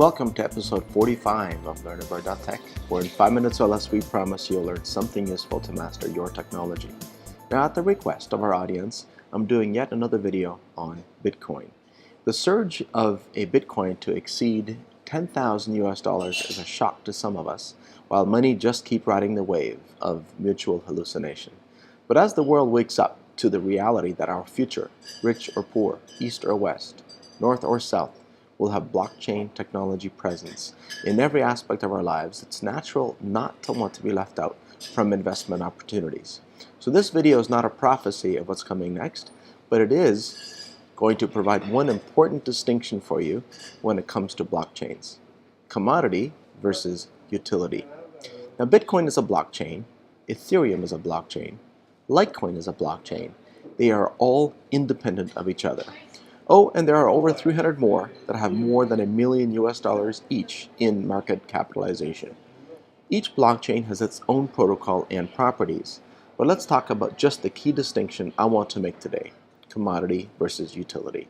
Welcome to episode 45 of LearnAbout.tech, where in 5 minutes or less we promise you'll learn something useful to master your technology. Now, at the request of our audience, I'm doing yet another video on Bitcoin. The surge of a Bitcoin to exceed 10,000 US dollars is a shock to some of us, while many just keep riding the wave of mutual hallucination. But as the world wakes up to the reality that our future, rich or poor, east or west, north or south, will have blockchain technology presence in every aspect of our lives, it's natural not to want to be left out from investment opportunities. So this video is not a prophecy of what's coming next, but it is going to provide one important distinction for you when it comes to blockchains: commodity versus utility. Now, Bitcoin is a blockchain, Ethereum is a blockchain, Litecoin is a blockchain. They are all independent of each other. Oh, and there are over 300 more that have more than $1 million US each in market capitalization. Each blockchain has its own protocol and properties, but let's talk about just the key distinction I want to make today: commodity versus utility.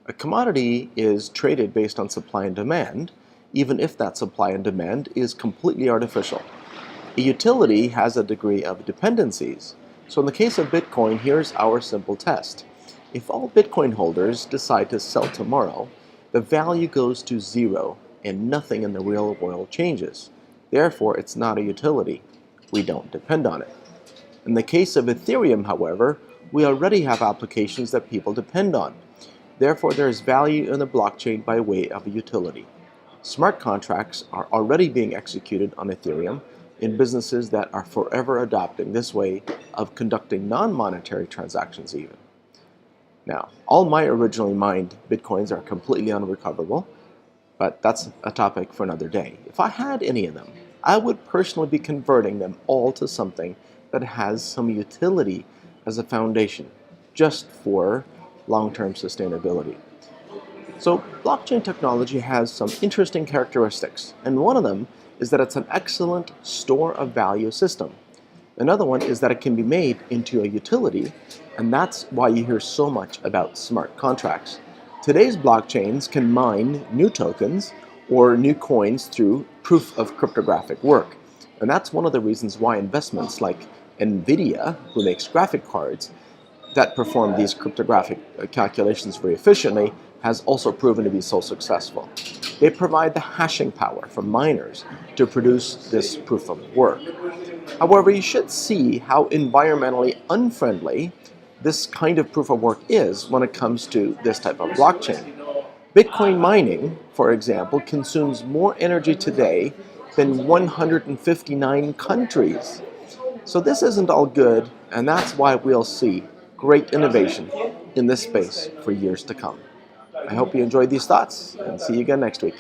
A commodity is traded based on supply and demand, even if that supply and demand is completely artificial. A utility has a degree of dependencies. So in the case of Bitcoin, here's our simple test. If all Bitcoin holders decide to sell tomorrow, the value goes to zero and nothing in the real world changes. Therefore, it's not a utility. We don't depend on it. In the case of Ethereum, however, we already have applications that people depend on. Therefore, there is value in the blockchain by way of a utility. Smart contracts are already being executed on Ethereum in businesses that are forever adopting this way of conducting non-monetary transactions even. Now, all my originally mined Bitcoins are completely unrecoverable, but that's a topic for another day. If I had any of them, I would personally be converting them all to something that has some utility as a foundation, just for long-term sustainability. So, blockchain technology has some interesting characteristics, and one of them is that it's an excellent store of value system. Another one is that it can be made into a utility, and that's why you hear so much about smart contracts. Today's blockchains can mine new tokens or new coins through proof of cryptographic work. And that's one of the reasons why investments like NVIDIA, who makes graphic cards that perform these cryptographic calculations very efficiently, has also proven to be so successful. They provide the hashing power for miners to produce this proof of work. However, you should see how environmentally unfriendly this kind of proof of work is when it comes to this type of blockchain. Bitcoin mining, for example, consumes more energy today than 159 countries. So this isn't all good, and that's why we'll see great innovation in this space for years to come. I hope you enjoyed these thoughts, and see you again next week.